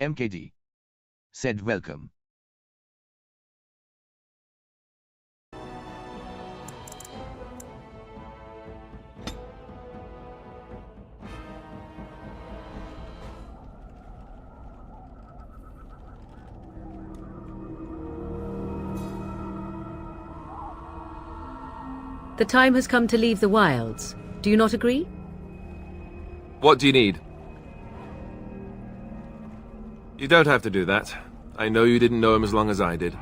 MKD said welcome. The time has come to leave the wilds. Do you not agree? What do you need? You don't have to do that. I know you didn't know him as long as I did.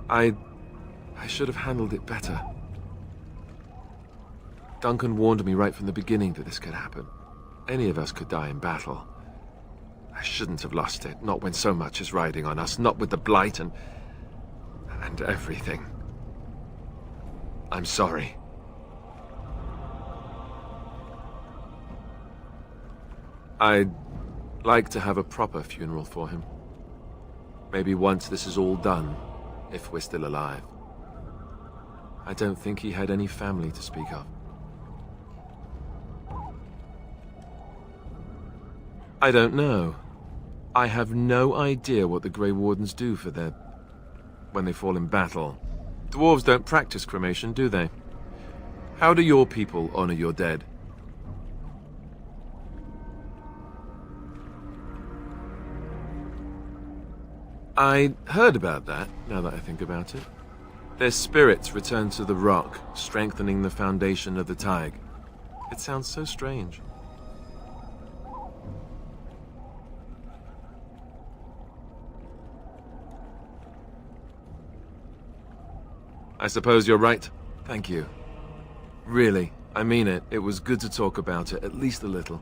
I should have handled it better. Duncan warned me right from the beginning that this could happen. Any of us could die in battle. I shouldn't have lost it, not when so much is riding on us, not with the Blight and everything. I'm sorry. I'd like to have a proper funeral for him. Maybe once this is all done, if we're still alive. I don't think he had any family to speak of. I don't know. I have no idea what the Grey Wardens do for their... when they fall in battle. Dwarves don't practice cremation, do they? How do your people honor your dead? I heard about that, now that I think about it. Their spirits return to the rock, strengthening the foundation of the Taig. It sounds so strange. I suppose you're right. Thank you. Really, I mean it. It was good to talk about it, at least a little.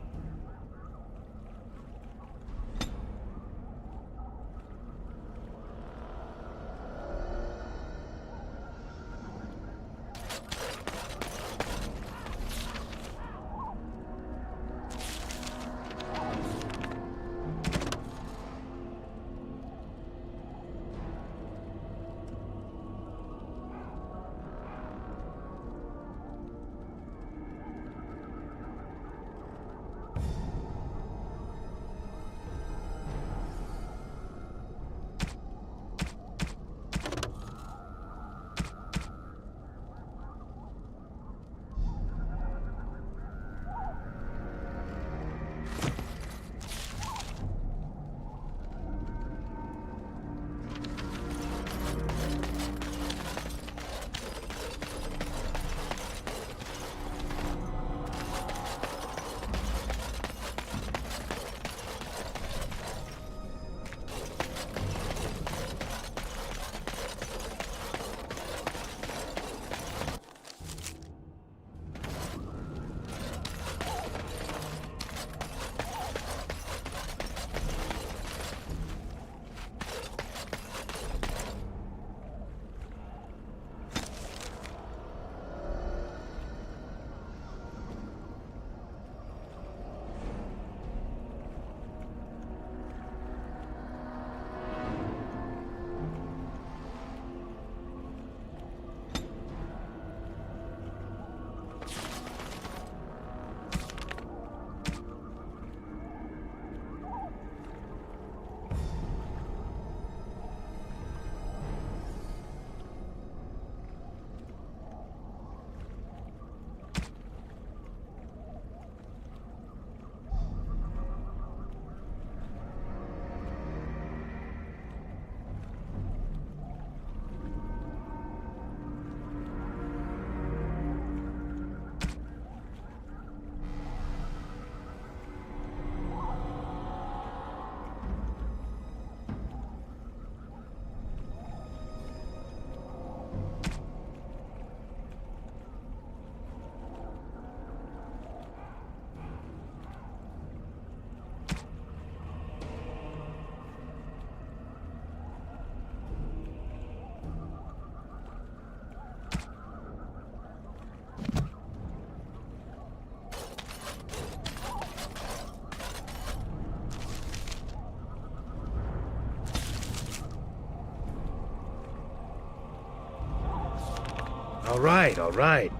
All right, all right.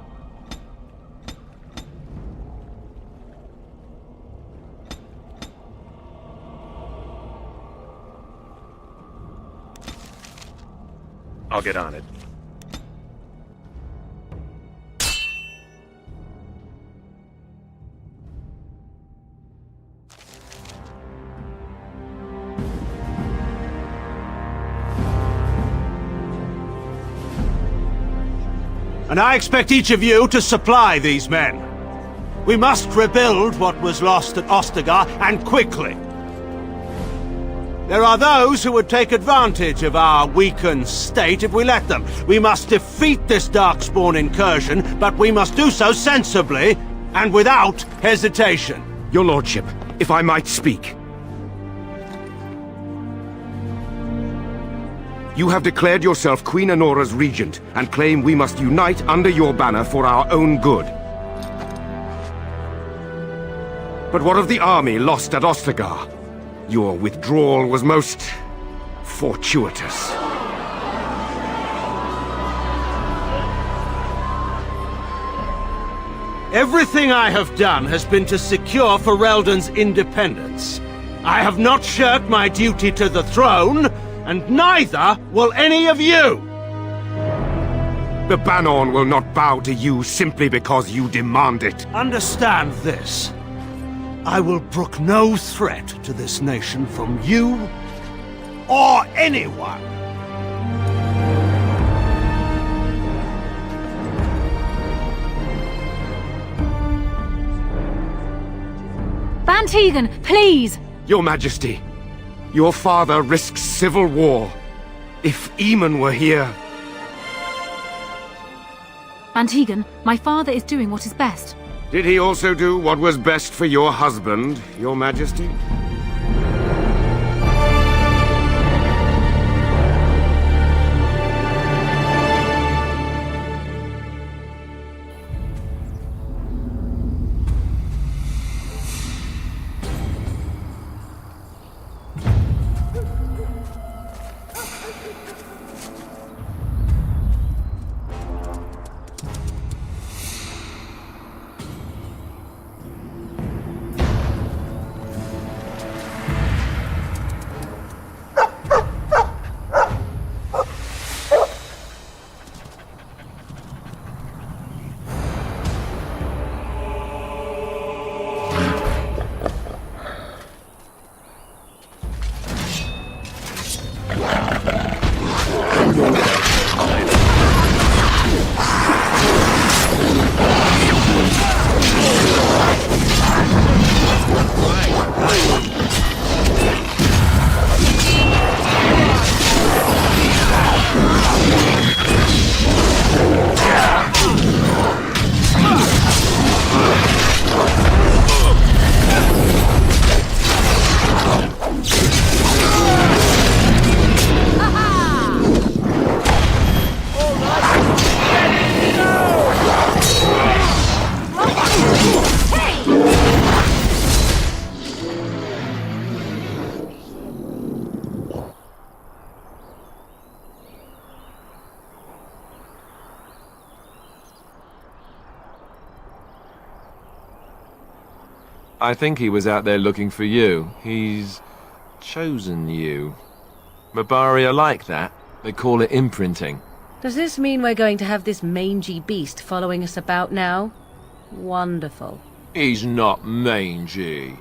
I'll get on it. And I expect each of you to supply these men. We must rebuild what was lost at Ostagar, and quickly. There are those who would take advantage of our weakened state if we let them. We must defeat this Darkspawn incursion, but we must do so sensibly and without hesitation. Your lordship, if I might speak. You have declared yourself Queen Anora's regent, and claim we must unite under your banner for our own good. But what of the army lost at Ostagar? Your withdrawal was most fortuitous. Everything I have done has been to secure Ferelden's independence. I have not shirked my duty to the throne, and neither will any of you! The Bannorn will not bow to you simply because you demand it. Understand this. I will brook no threat to this nation from you or anyone. Van Tegan, please! Your Majesty, your father risks civil war. If Eamon were here... Van Tegan, my father is doing what is best. Did he also do what was best for your husband, Your Majesty? I think he was out there looking for you. He's chosen you. Mabari are like that. They call it imprinting. Does this mean we're going to have this mangy beast following us about now? Wonderful. He's not mangy.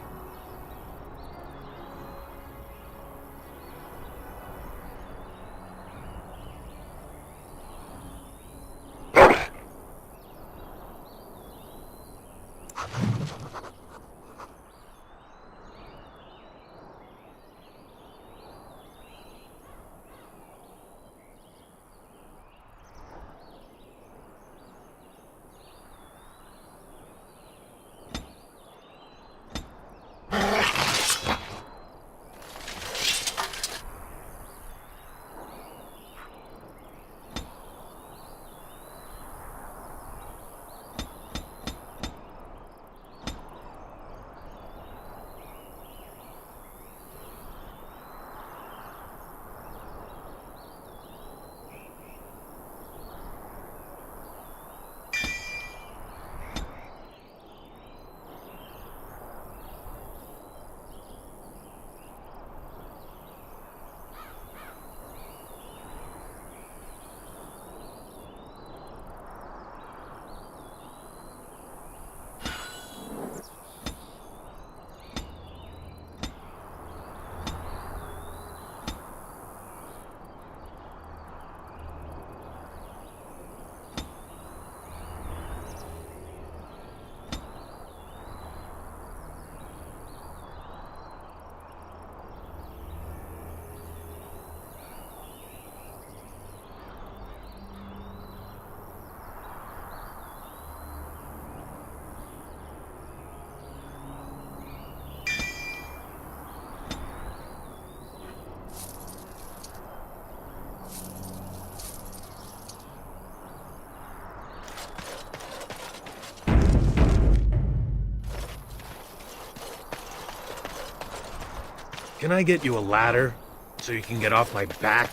can I get you a ladder so you can get off my back?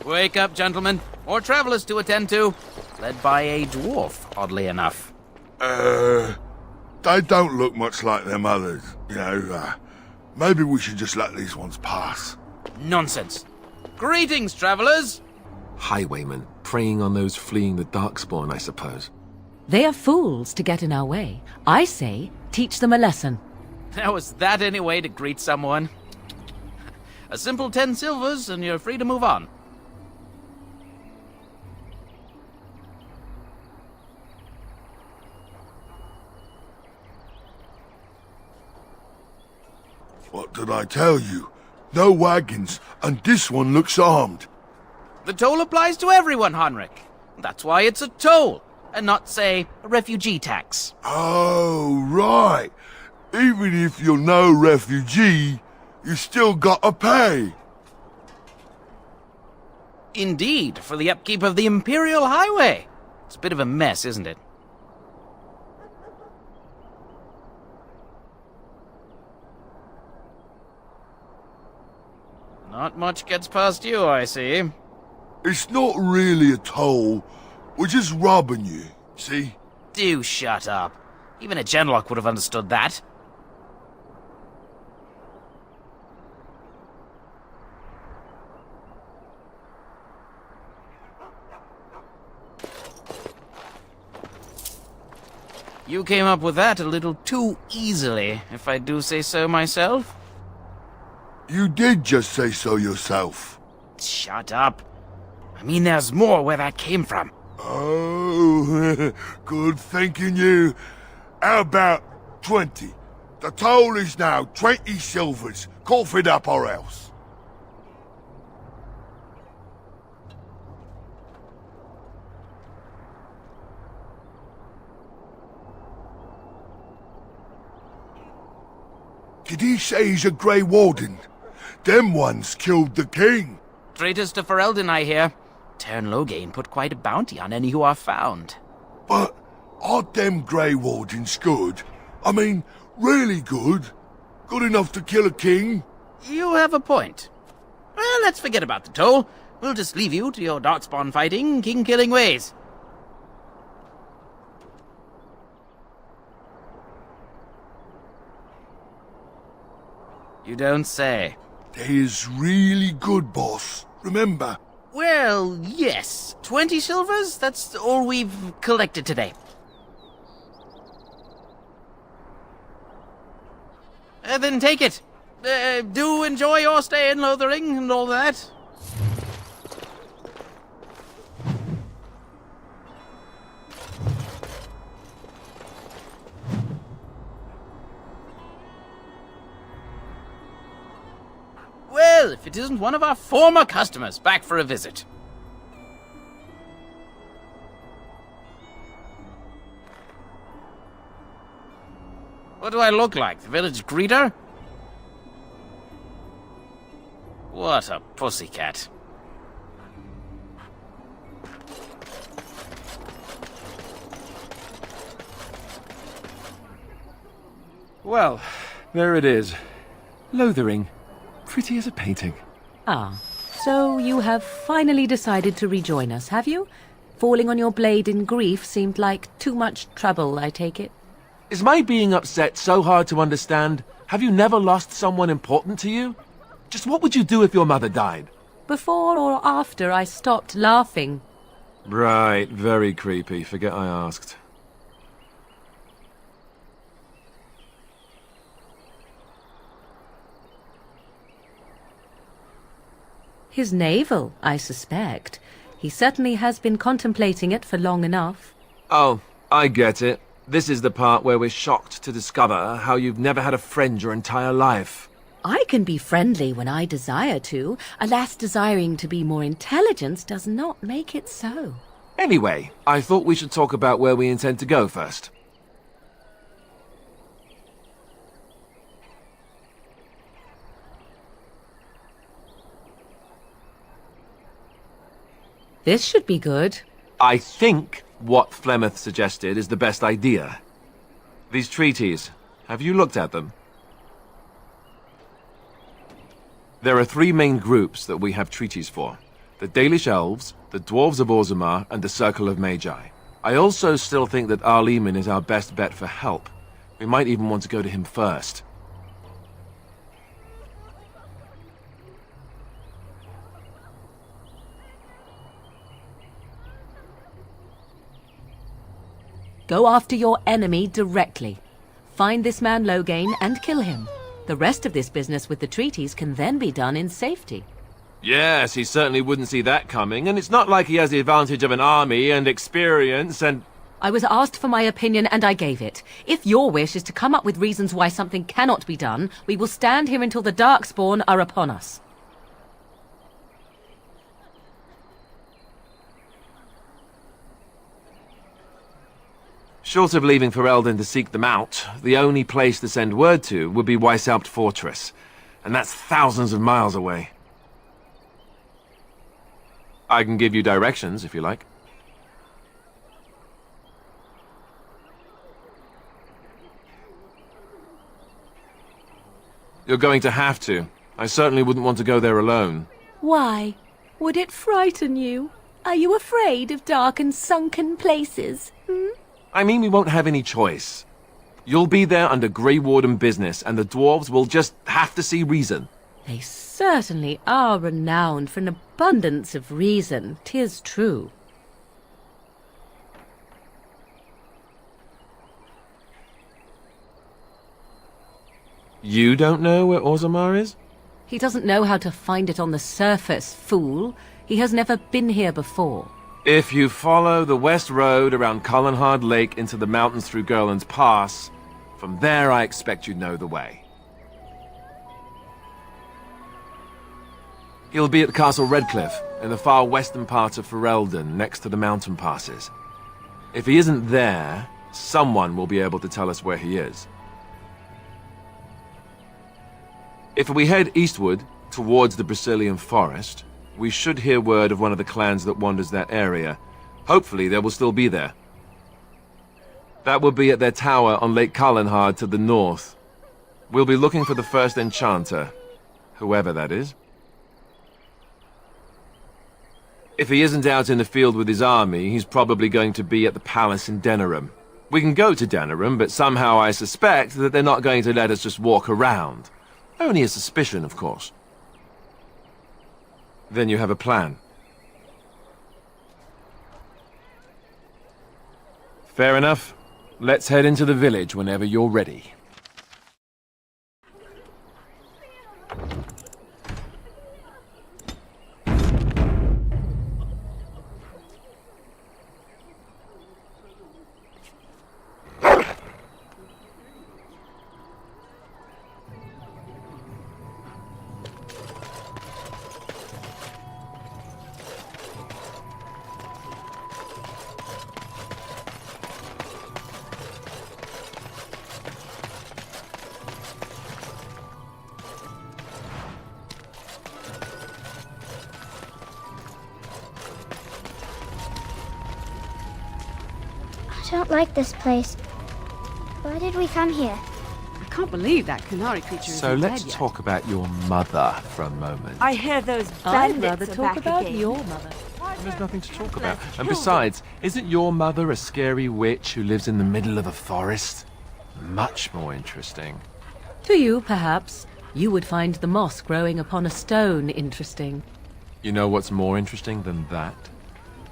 Wake up, gentlemen. More travelers to attend to. Led by a dwarf, oddly enough. They don't look much like them others. Maybe we should just let these ones pass. Nonsense. Greetings, travelers. Highwaymen, preying on those fleeing the Darkspawn, I suppose. They are fools to get in our way. I say, teach them a lesson. Now, is that any way to greet someone? A simple 10 silvers, and you're free to move on. What did I tell you? No wagons, and this one looks armed. The toll applies to everyone, Henrik. That's why it's a toll, and not, say, a refugee tax. Oh, right. Even if you're no refugee, you still gotta pay. Indeed, for the upkeep of the Imperial Highway. It's a bit of a mess, isn't it? Not much gets past you, I see. It's not really a toll. We're just robbing you, see? Do shut up. Even a Genlock would have understood that. You came up with that a little too easily, if I do say so myself. You did just say so yourself. Shut up. I mean, there's more where that came from. Oh, good thinking you. How about 20? The toll is now 20 silvers. Cough it up or else. Did he say he's a Grey Warden? Them ones killed the king. Traitors to Ferelden, I hear. Teyrn Loghain put quite a bounty on any who are found. But aren't them Grey Wardens good? I mean, really good? Good enough to kill a king? You have a point. Well, let's forget about the toll. We'll just leave you to your darkspawn fighting, king-killing ways. You don't say. They is really good, boss. Remember? Well, yes. 20 silvers? That's all we've collected today. Then take it. Do enjoy your stay in Lothering and all that. Well, if it isn't one of our former customers back for a visit. What do I look like, the village greeter? What a pussycat. Well, there it is. Lothering. Pretty as a painting. Ah, so you have finally decided to rejoin us, have you? Falling on your blade in grief seemed like too much trouble, I take it. Is my being upset so hard to understand? Have you never lost someone important to you? Just what would you do if your mother died? Before or after I stopped laughing. Right, very creepy. Forget I asked. His navel, I suspect. He certainly has been contemplating it for long enough. Oh, I get it. This is the part where we're shocked to discover how you've never had a friend your entire life. I can be friendly when I desire to. Alas, desiring to be more intelligent does not make it so. Anyway, I thought we should talk about where we intend to go first. This should be good. I think what Flemeth suggested is the best idea. These treaties, have you looked at them? There are three main groups that we have treaties for. The Dalish Elves, the Dwarves of Orzammar, and the Circle of Magi. I also still think that Arleman is our best bet for help. We might even want to go to him first. Go after your enemy directly. Find this man Loghain and kill him. The rest of this business with the treaties can then be done in safety. Yes, he certainly wouldn't see that coming, and it's not like he has the advantage of an army and experience and... I was asked for my opinion and I gave it. If your wish is to come up with reasons why something cannot be done, we will stand here until the Darkspawn are upon us. Short of leaving Ferelden to seek them out, the only place to send word to would be Weishaupt Fortress, and that's thousands of miles away. I can give you directions, if you like. You're going to have to. I certainly wouldn't want to go there alone. Why? Would it frighten you? Are you afraid of dark and sunken places? I mean, we won't have any choice. You'll be there under Grey Warden business, and the dwarves will just have to see reason. They certainly are renowned for an abundance of reason, 'tis true. You don't know where Orzammar is? He doesn't know how to find it on the surface, fool. He has never been here before. If you follow the west road around Cullenhard Lake into the mountains through Gerland's Pass, from there I expect you know the way. He'll be at Castle Redcliffe, in the far western part of Ferelden, next to the mountain passes. If he isn't there, someone will be able to tell us where he is. If we head eastward, towards the Brecilian Forest, we should hear word of one of the clans that wanders that area. Hopefully they will still be there. That will be at their tower on Lake Cullenhard to the north. We'll be looking for the first enchanter, whoever that is. If he isn't out in the field with his army, he's probably going to be at the palace in Denerim. We can go to Denerim, but somehow I suspect that they're not going to let us just walk around. Only a suspicion, of course. Then you have a plan. Fair enough. Let's head into the village whenever you're ready. I don't like this place. Why did we come here? I can't believe that Kunari creature So isn't let's dead yet. talk about your mother for a moment. I hear those I'd bandits rather are talk back about again. your mother. There's nothing to talk about. Let's And kill besides, isn't your mother a scary witch who lives in the middle of a forest? Much more interesting. To you, perhaps. You would find the moss growing upon a stone interesting. You know what's more interesting than that?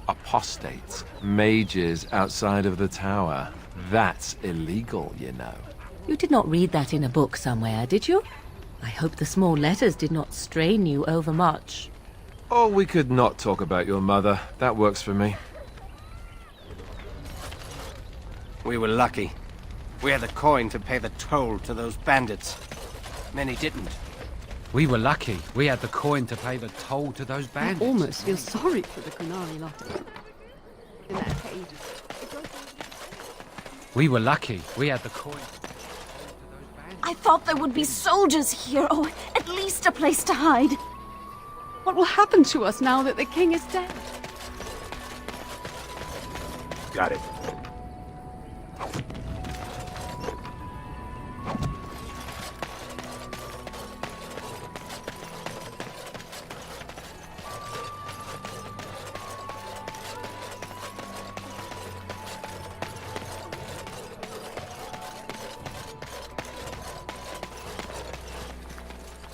Apostates, mages outside of the tower. That's illegal, you know. You did not read that in a book somewhere, did you? I hope the small letters did not strain you overmuch. Or we could not talk about your mother. That works for me. We were lucky. We had the coin to pay the toll to those bandits. Many didn't. We were lucky. We had the coin to pay the toll to those bandits. I almost feel sorry for the Kunari lot. cave. We were lucky. We had the coin. I thought there would be soldiers here, or at least a place to hide. What will happen to us now that the king is dead? Got it.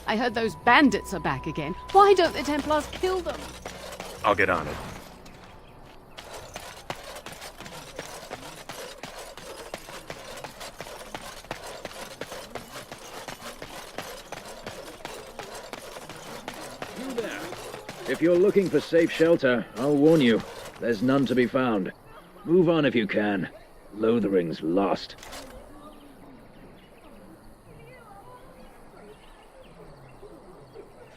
I heard those bandits are back again. Why don't the Templars kill them? I'll get on it. You there. If you're looking for safe shelter, I'll warn you, there's none to be found. Move on if you can. Lothering's lost.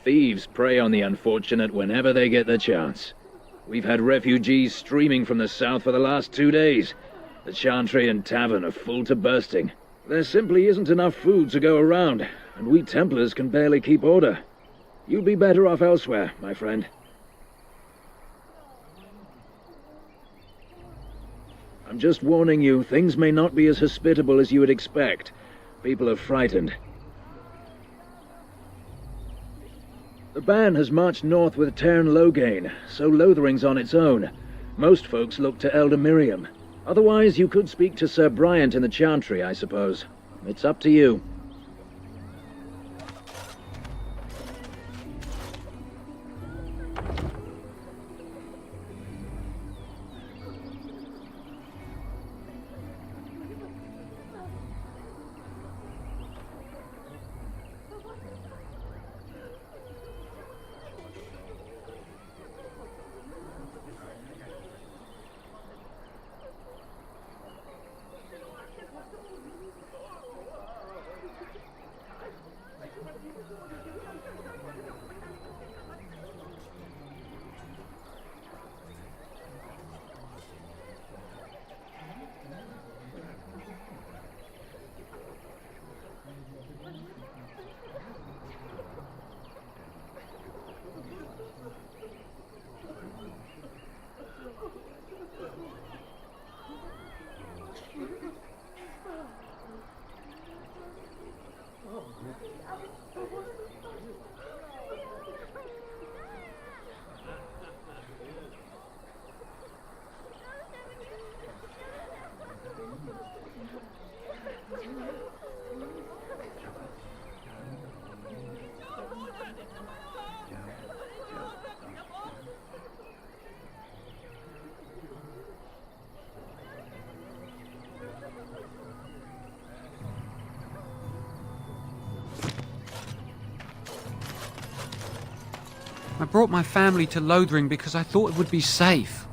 Thieves prey on the unfortunate whenever they get the chance. We've had refugees streaming from the south for the last 2 days. The Chantry and Tavern are full to bursting. There simply isn't enough food to go around, and we Templars can barely keep order. You'd be better off elsewhere, my friend. I'm just warning you, things may not be as hospitable as you would expect. People are frightened. The band has marched north with Tairn Loghain, so Lothering's on its own. Most folks look to Elder Miriam. Otherwise, you could speak to Sir Bryant in the Chantry, I suppose. It's up to you. I brought my family to Lothering because I thought it would be safe.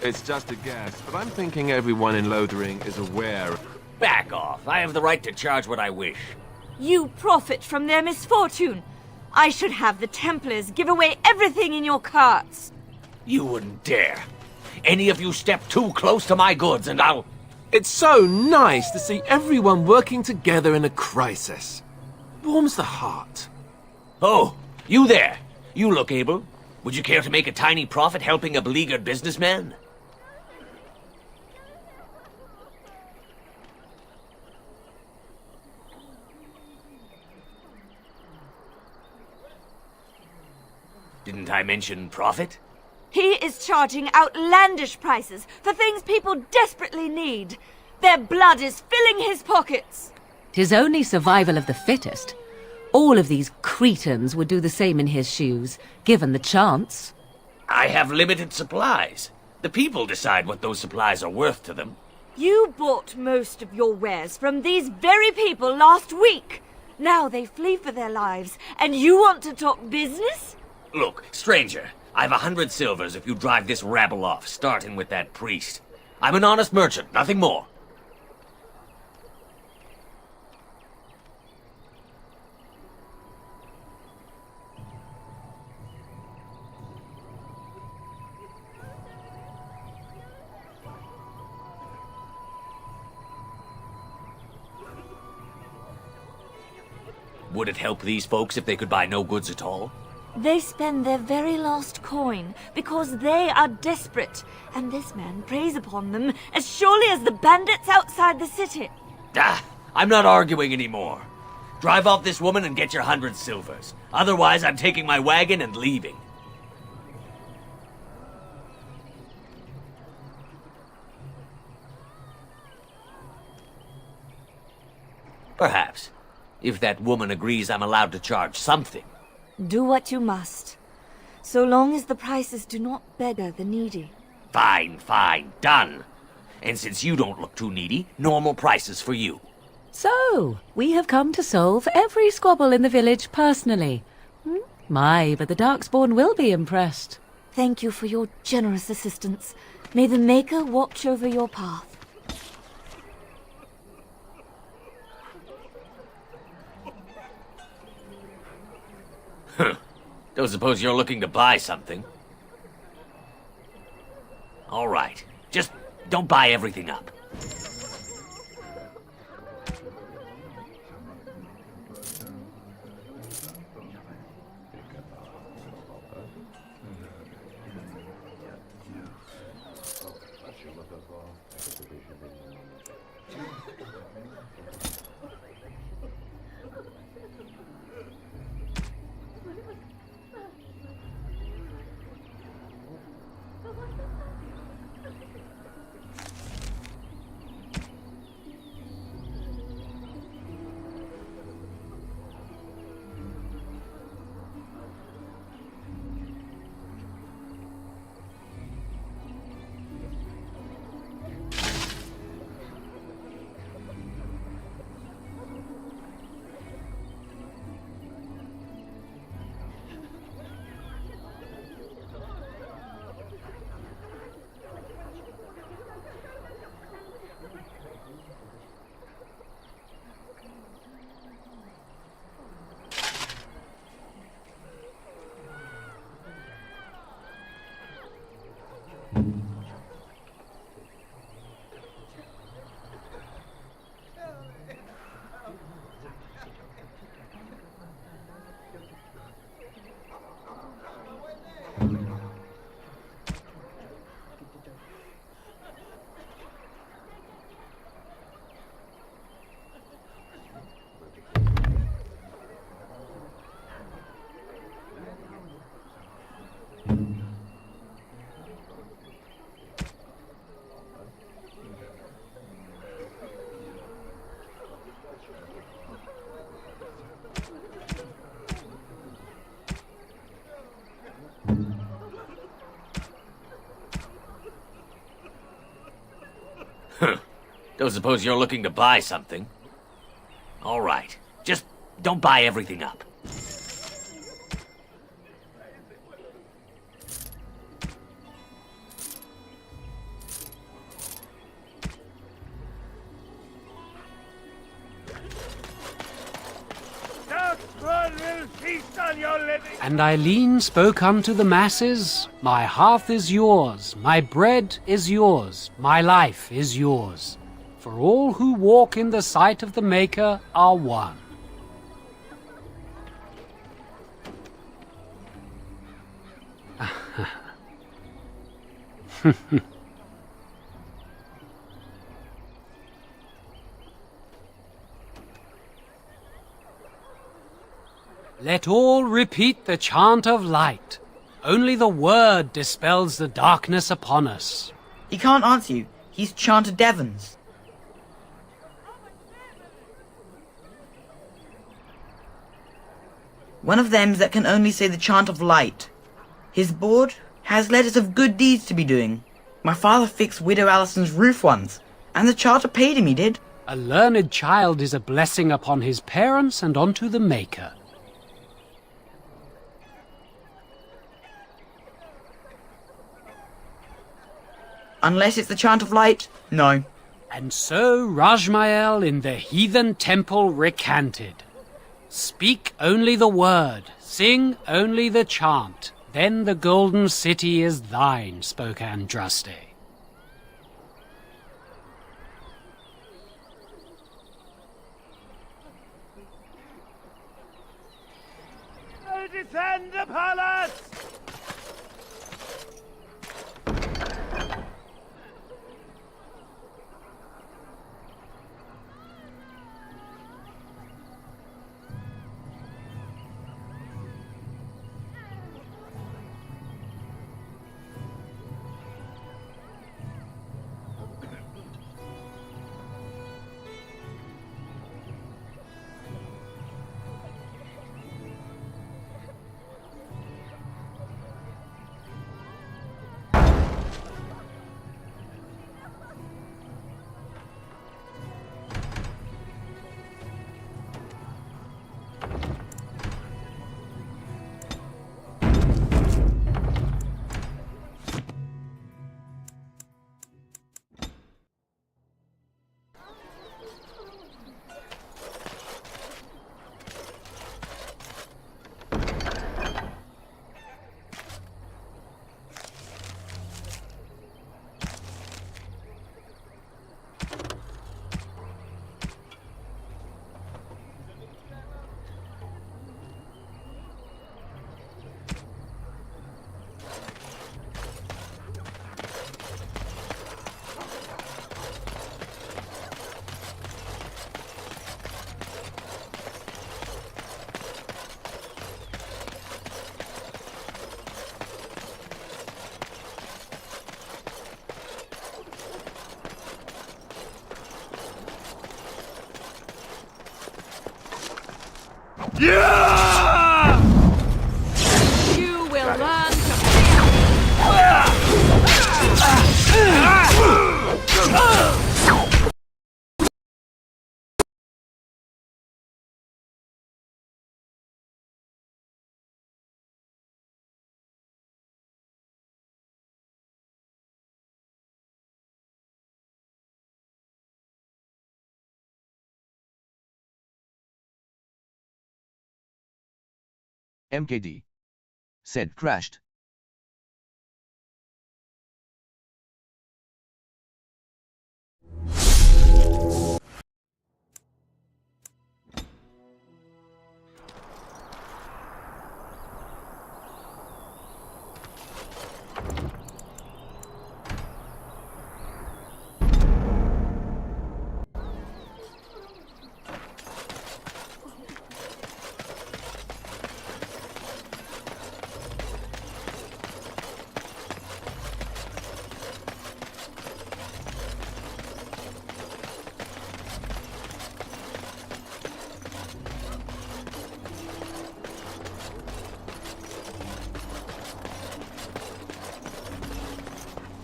It's just a guess, but I'm thinking everyone in Lothering is aware. Back off. I have the right to charge what I wish. You profit from their misfortune. I should have the Templars give away everything in your carts. You wouldn't dare. Any of you step too close to my goods and I'll... It's so nice to see everyone working together in a crisis. Warms the heart. Oh, you there. You look able. Would you care to make a tiny profit helping a beleaguered businessman? Didn't I mention profit? He is charging outlandish prices for things people desperately need. Their blood is filling his pockets. 'Tis only survival of the fittest. All of these cretins would do the same in his shoes, given the chance. I have limited supplies. The people decide what those supplies are worth to them. You bought most of your wares from these very people last week. Now they flee for their lives, and you want to talk business? Look, stranger, I've 100 silvers if you drive this rabble off, starting with that priest. I'm an honest merchant, nothing more. Would it help these folks if they could buy no goods at all? They spend their very last coin because they are desperate, and this man preys upon them as surely as the bandits outside the city. Ah, I'm not arguing anymore. Drive off this woman and get your 100 silvers. Otherwise, I'm taking my wagon and leaving. Perhaps. If that woman agrees I'm allowed to charge something. Do what you must, so long as the prices do not beggar the needy. Fine, fine, done. And since you don't look too needy, normal prices for you. So, we have come to solve every squabble in the village personally. My, but the Darkspawn will be impressed. Thank you for your generous assistance. May the Maker watch over your path. Don't suppose you're looking to buy something? All right. Just don't buy everything up. Don't suppose you're looking to buy something? All right. Just don't buy everything up. And Eileen spoke unto the masses, My hearth is yours, my bread is yours, my life is yours. For all who walk in the sight of the Maker are one. Let all repeat the chant of light. Only the word dispels the darkness upon us. He can't answer you. He's chanted Devons. One of them's that can only say the chant of light. His board has letters of good deeds to be doing. My father fixed Widow Allison's roof once, and the charter paid him, he did. A learned child is a blessing upon his parents and unto the Maker. Unless it's the chant of light, no. And so Rajmael in the heathen temple recanted. Speak only the word, sing only the chant, then the golden city is thine, spoke Andraste. Defend the palace! You will learn to MKD. Said crashed.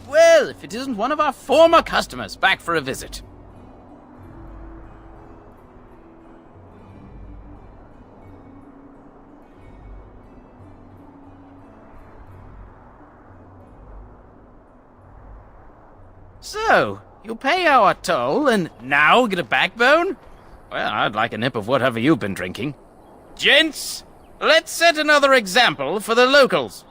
Well, if it isn't one of our former customers back for a visit. So, you pay our toll and now get a backbone? Well, I'd like a nip of whatever you've been drinking. Gents, let's set another example for the locals.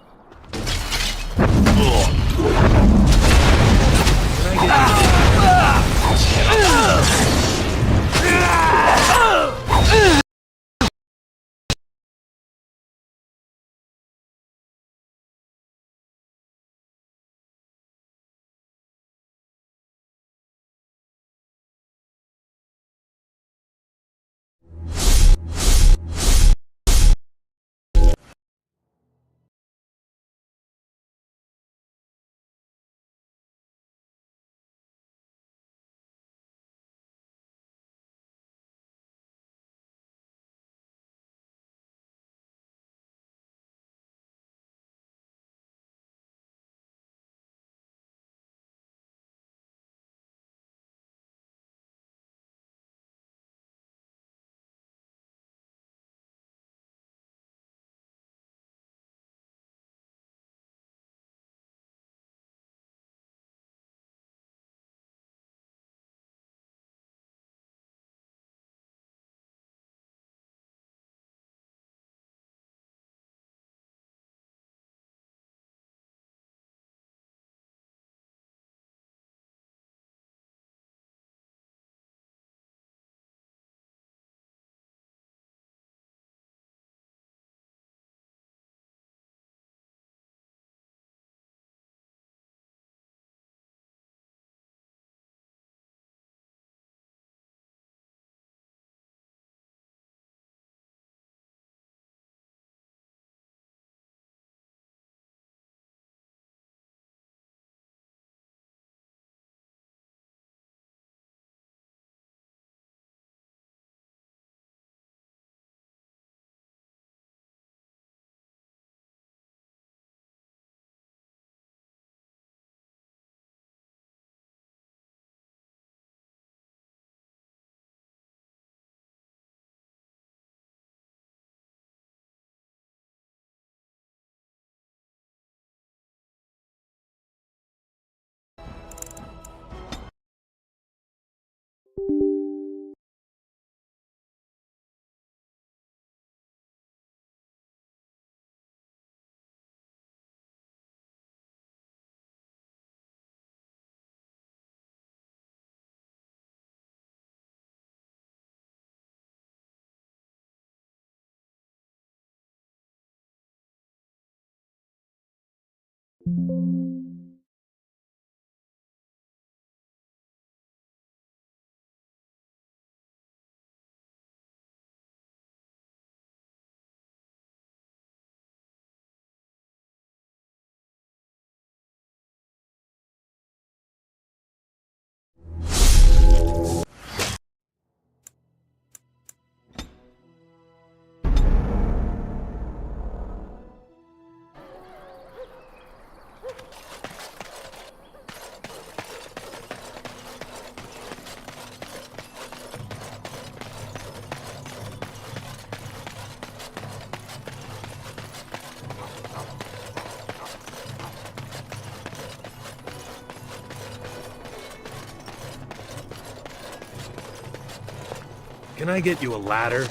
Can I get you a ladder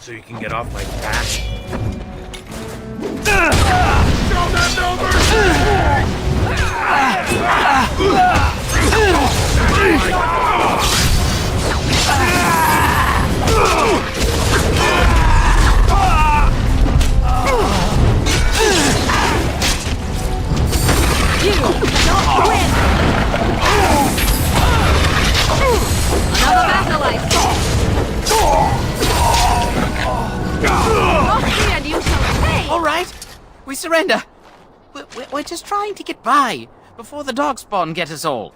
so you can get off my back? Show them no You don't win! Another battle, I see. And you shall pay! All right, we surrender. We're just trying to get by before the Darkspawn get us all.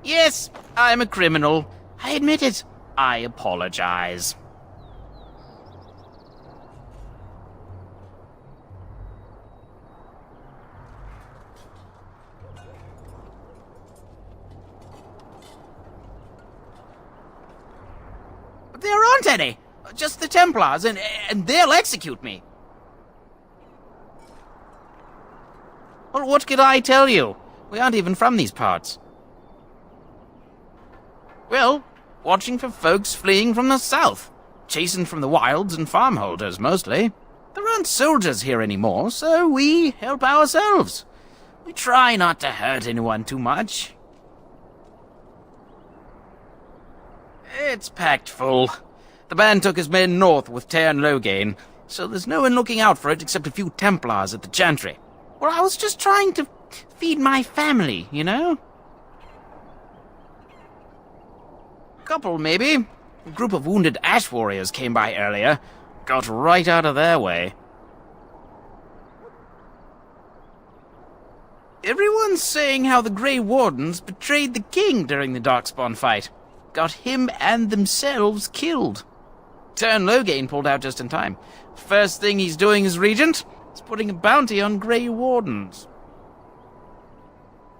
Yes, I'm a criminal. I admit it. I apologize. There aren't any. Just the Templars, and they'll execute me. Well, what could I tell you? We aren't even from these parts. Well, watching for folks fleeing from the south. Chasing from the wilds and farmholders, mostly. There aren't soldiers here anymore, so we help ourselves. We try not to hurt anyone too much. It's packed full. The band took his men north with Tairn Loghain, so there's no one looking out for it except a few Templars at the Chantry. Well, I was just trying to feed my family, you know? Couple, maybe. A group of wounded Ash warriors came by earlier. Got right out of their way. Everyone's saying how the Grey Wardens betrayed the king during the Darkspawn fight. Got him and themselves killed. Tairn Loghain pulled out just in time. First thing he's doing as regent is putting a bounty on Grey Wardens.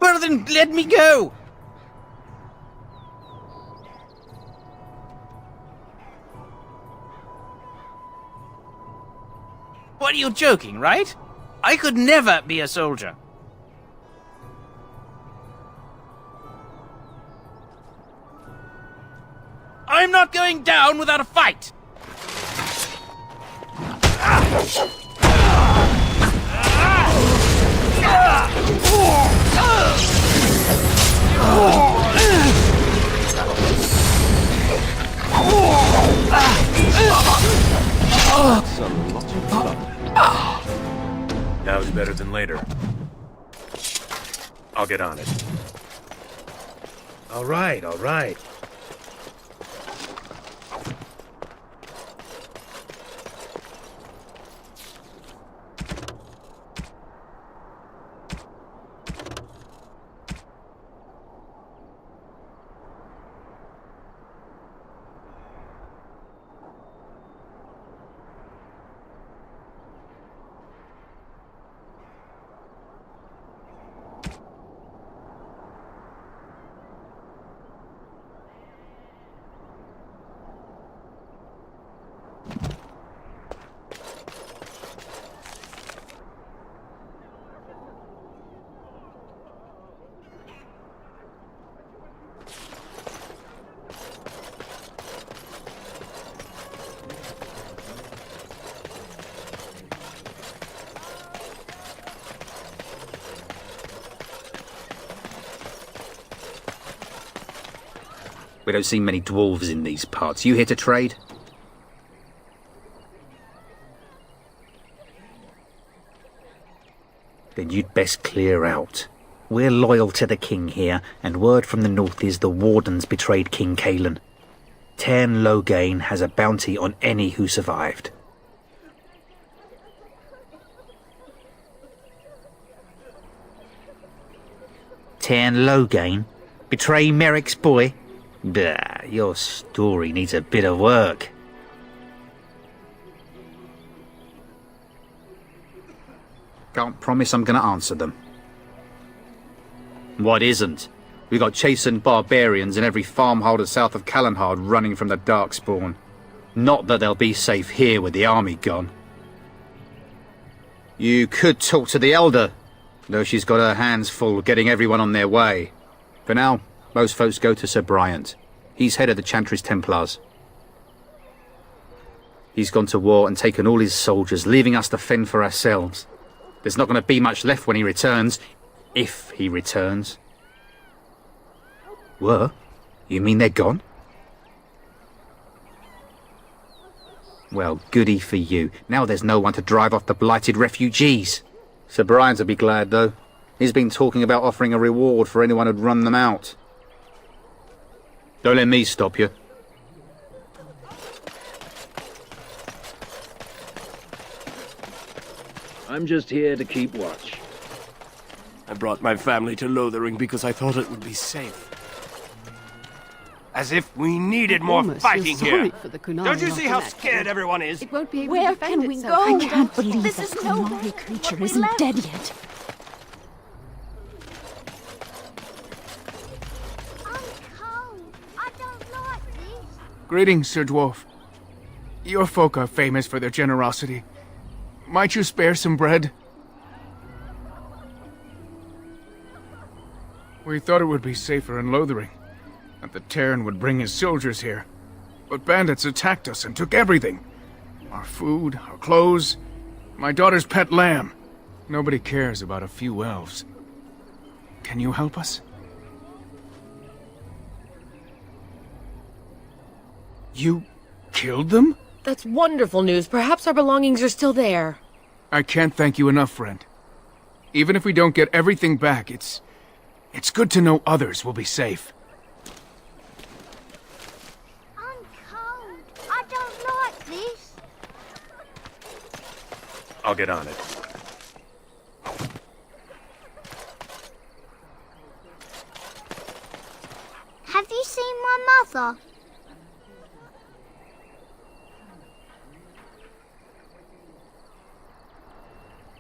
Well then, let me go! What, are you joking, right? I could never be a soldier. I'm not going down without a fight! Now's better than later. I'll get on it. All right, all right. We don't see many dwarves in these parts. You here to trade? Then you'd best clear out. We're loyal to the king here, and word from the north is the Wardens betrayed King Cailan. Tairn Loghain has a bounty on any who survived. Tairn Loghain? Betray Merrick's boy? Bah, your story needs a bit of work. Can't promise I'm going to answer them. What isn't? We got chastened barbarians in every farmholder south of Calenhard running from the Darkspawn. Not that they'll be safe here with the army gone. You could talk to the Elder, though she's got her hands full getting everyone on their way. For now, most folks go to Sir Bryant. He's head of the Chantry's Templars. He's gone to war and taken all his soldiers, leaving us to fend for ourselves. There's not going to be much left when he returns. If he returns. What? You mean they're gone? Well, goody for you. Now there's no one to drive off the blighted refugees. Sir Bryant'll be glad, though. He's been talking about offering a reward for anyone who'd run them out. Don't let me stop you. I'm just here to keep watch. I brought my family to Lothering because I thought it would be safe. As if we needed more Almost fighting feel sorry here. for the Kunari Don't you see how Lothering scared everyone is? It won't be able Where to defend can we itself. go? I can't believe This this is no Kunari creature we isn't left. dead yet. Greetings, Sir Dwarf. Your folk are famous for their generosity. Might you spare some bread? We thought it would be safer in Lothering, that the Terran would bring his soldiers here. But bandits attacked us and took everything. Our food, our clothes, my daughter's pet lamb. Nobody cares about a few elves. Can you help us? You killed them? That's wonderful news. Perhaps our belongings are still there. I can't thank you enough, friend. Even if we don't get everything back, it's good to know others will be safe. I'm cold. I don't like this. I'll get on it. Have you seen my mother?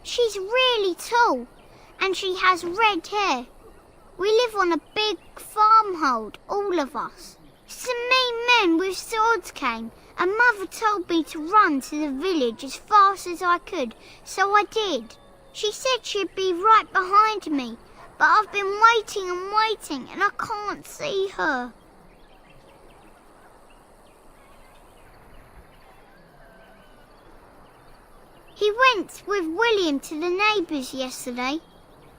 She's really tall, and she has red hair. We live on a big farmhold, all of us. Some mean men with swords came, and Mother told me to run to the village as fast as I could, so I did. She said she'd be right behind me, but I've been waiting and waiting, and I can't see her. He went with William to the neighbours yesterday,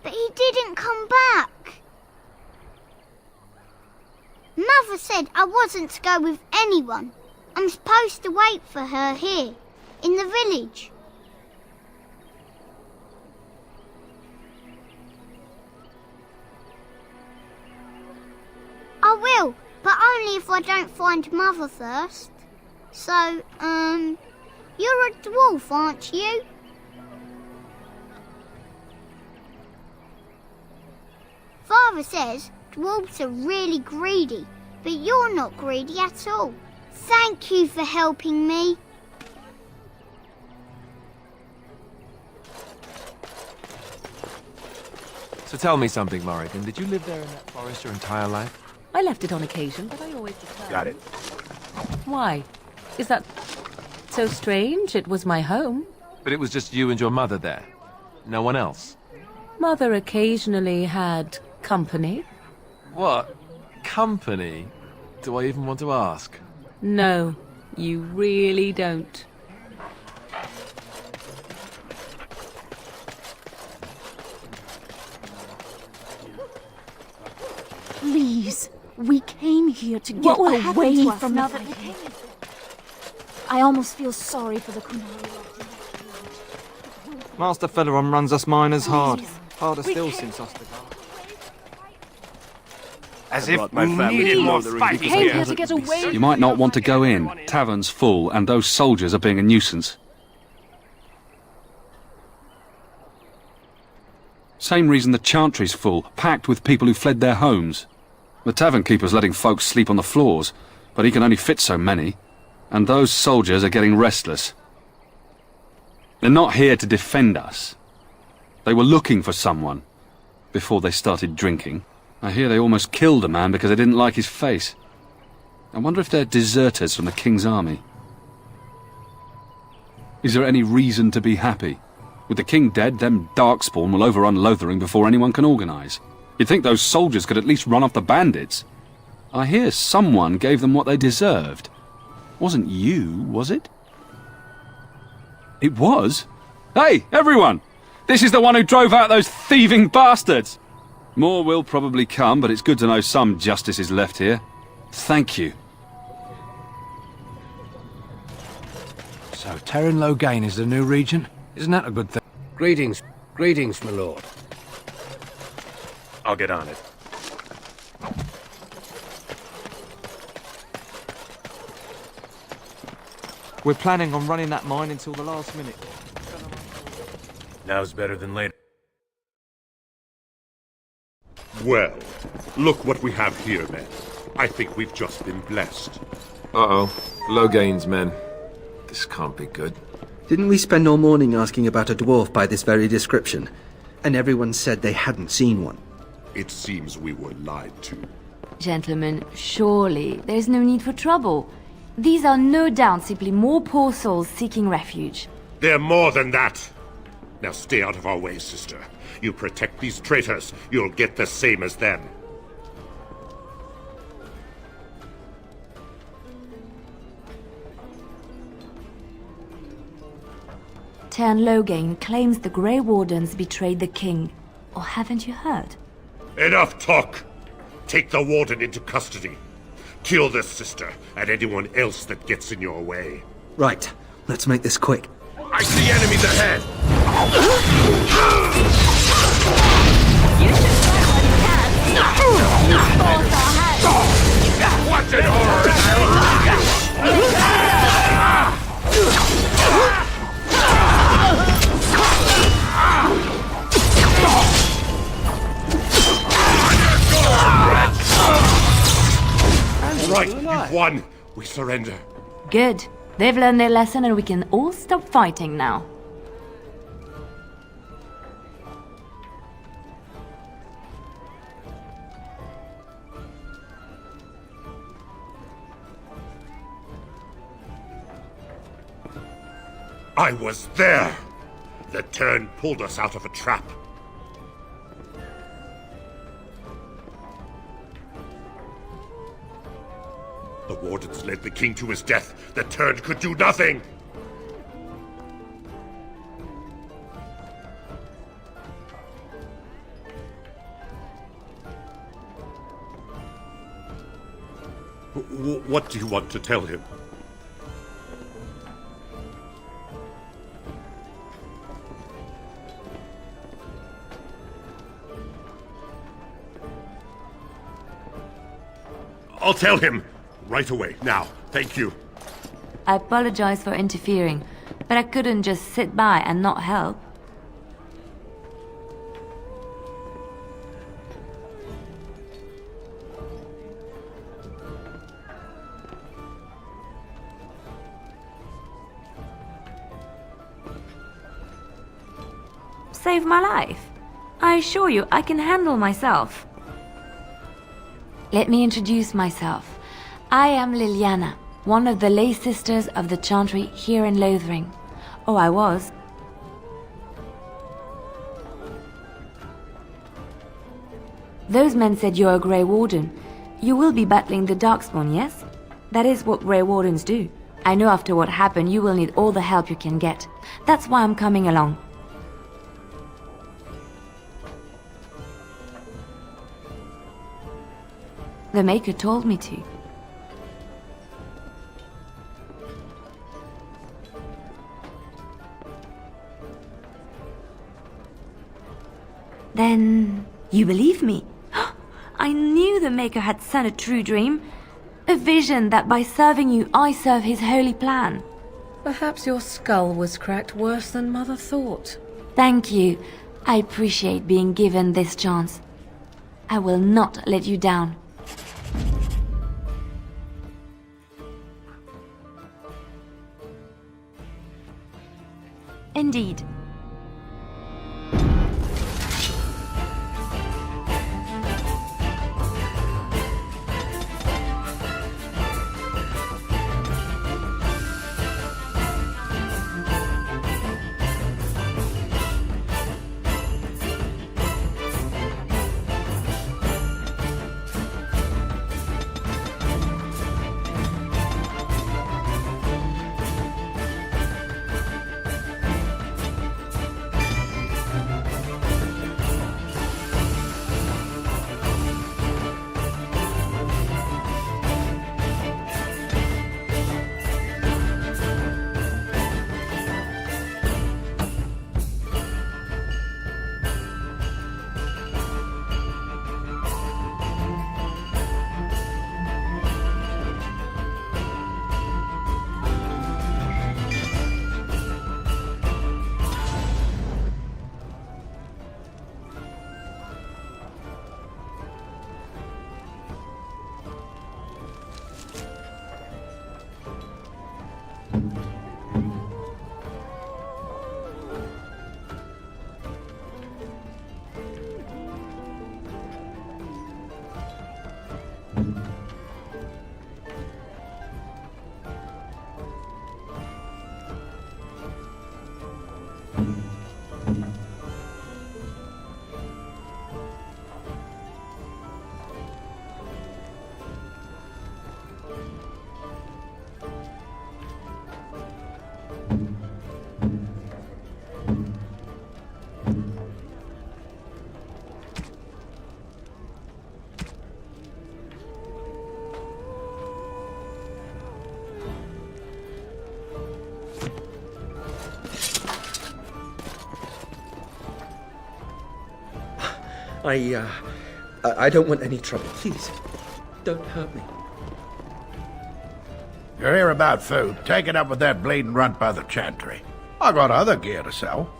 but he didn't come back. Mother said I wasn't to go with anyone. I'm supposed to wait for her here, in the village. I will, but only if I don't find Mother first. So, you're a dwarf, aren't you? Father says dwarves are really greedy, but you're not greedy at all. Thank you for helping me. So tell me something, Morrigan. Did you live there in that forest your entire life? I left it on occasion, but I always returned. Got it. Why? Is that so strange? It was my home. But it was just you and your mother there. No one else. Mother occasionally had company. What? Company? Do I even want to ask? No, you really don't. Please, we came here to get away from now the that we fighting. came? I almost feel sorry for the Kunari. Master Feleron runs us miners hard. Harder still since Ostagar. As if we needed more fighting here. To get away. You might not want to go in. Tavern's full, and those soldiers are being a nuisance. Same reason the Chantry's full, packed with people who fled their homes. The tavern keeper's letting folks sleep on the floors, but he can only fit so many. And those soldiers are getting restless. They're not here to defend us. They were looking for someone before they started drinking. I hear they almost killed a man because they didn't like his face. I wonder if they're deserters from the King's army. Is there any reason to be happy With the king dead, them Darkspawn will overrun Lothering before anyone can organise. You'd think those soldiers could at least run off the bandits. I hear someone gave them what they deserved. Wasn't you, was it? It was? Hey, everyone! This is the one who drove out those thieving bastards! More will probably come, but it's good to know some justice is left here. Thank you. So, Terran Logain is the new regent? Isn't that a good thing? Greetings, my lord. I'll get on it. We're planning on running that mine until the last minute. Now's better than later. Well, look what we have here, men. I think we've just been blessed. Uh-oh. Logain's men. This can't be good. Didn't we spend all morning asking about a dwarf by this very description? And everyone said they hadn't seen one. It seems we were lied to. Gentlemen, surely there's no need for trouble. These are no doubt simply more poor souls seeking refuge. They're more than that. Now stay out of our way, sister. You protect these traitors, you'll get the same as them. Tern Logain claims the Grey Wardens betrayed the king. Or haven't you heard? Enough talk! Take the warden into custody. Kill this sister and anyone else that gets in your way. Right, let's make this quick. I see enemies ahead! Watch it, Right, you've won. We surrender. Good. They've learned their lesson and we can all stop fighting now. I was there! The Tern pulled us out of a trap. The Wardens led the king to his death. The Tern could do nothing! What do you want to tell him? I'll tell him! Right away, now. Thank you. I apologize for interfering, but I couldn't just sit by and not help. Save my life. I assure you, I can handle myself. Let me introduce myself. I am Liliana, one of the lay sisters of the Chantry here in Lothering. Oh, I was. Those men said you're a Grey Warden. You will be battling the Darkspawn, yes? That is what Grey Wardens do. I know after what happened you will need all the help you can get. That's why I'm coming along. The Maker told me to. Then you believe me? I knew the Maker had sent a true dream. A vision that by serving you, I serve his holy plan. Perhaps your skull was cracked worse than Mother thought. Thank you. I appreciate being given this chance. I will not let you down. Indeed. I don't want any trouble. Please, don't hurt me. You're here about food. Take it up with that bleeding runt by the chantry. I got other gear to sell.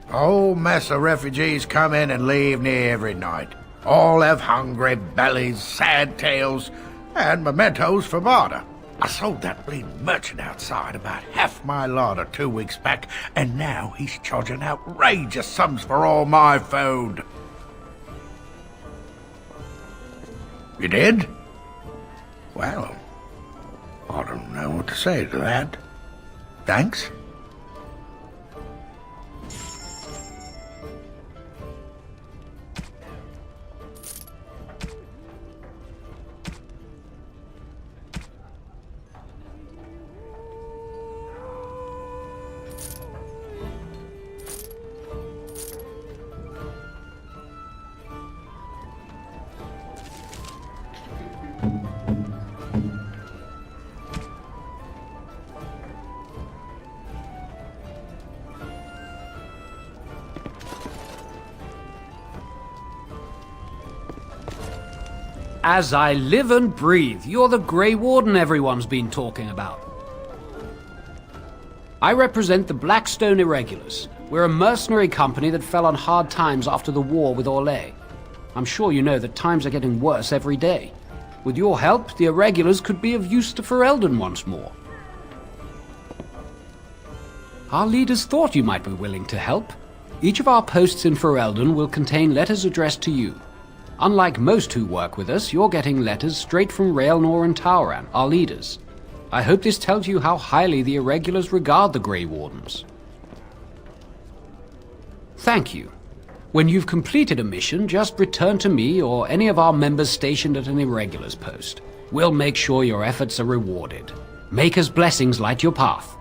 A whole mess of refugees come in and leave near every night. All have hungry bellies, sad tales, and mementos for barter. I sold that bleeding merchant outside about half my larder 2 weeks back, and now he's charging outrageous sums for all my food. You did? Well, I don't know what to say to that. Thanks. As I live and breathe, you're the Grey Warden everyone's been talking about. I represent the Blackstone Irregulars. We're a mercenary company that fell on hard times after the war with Orlais. I'm sure you know that times are getting worse every day. With your help, the Irregulars could be of use to Ferelden once more. Our leaders thought you might be willing to help. Each of our posts in Ferelden will contain letters addressed to you. Unlike most who work with us, you're getting letters straight from Raelnor and Tauran, our leaders. I hope this tells you how highly the Irregulars regard the Grey Wardens. Thank you. When you've completed a mission, just return to me or any of our members stationed at an Irregulars post. We'll make sure your efforts are rewarded. Maker's blessings light your path.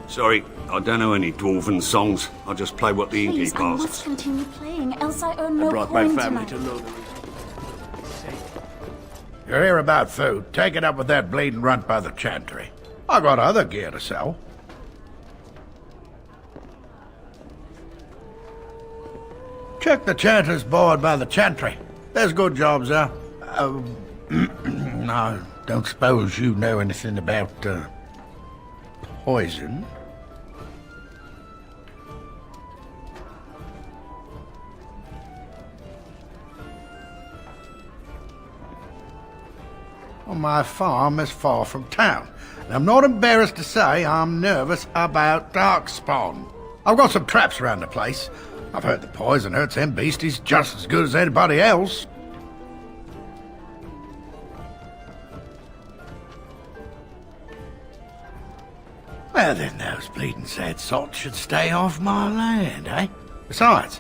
Sorry, I don't know any dwarven songs. I just play what the Please, innkeep I asks. must continue playing, else I earn no brought my coin family tonight. to know the You're here about food. Take it up with that bleeding runt by the chantry. I got other gear to sell. Check the chanter's board by the chantry. There's good jobs there. I don't suppose you know anything about, poison? Well, my farm is far from town. And I'm not embarrassed to say I'm nervous about Darkspawn. I've got some traps around the place. I've heard the poison hurts them beasties just as good as anybody else. Well, then those bleeding sad sots should stay off my land, eh? Besides,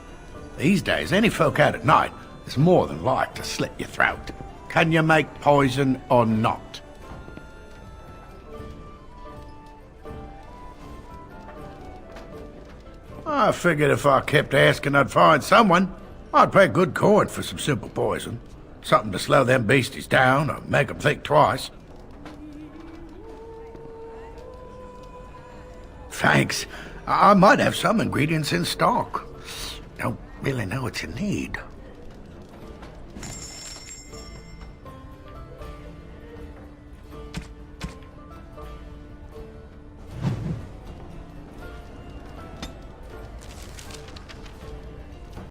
these days, any folk out at night is more than like to slit your throat. Can you make poison or not? I figured if I kept asking, I'd find someone. I'd pay good coin for some simple poison. Something to slow them beasties down or make them think twice. Thanks. I might have some ingredients in stock. Don't really know what you need.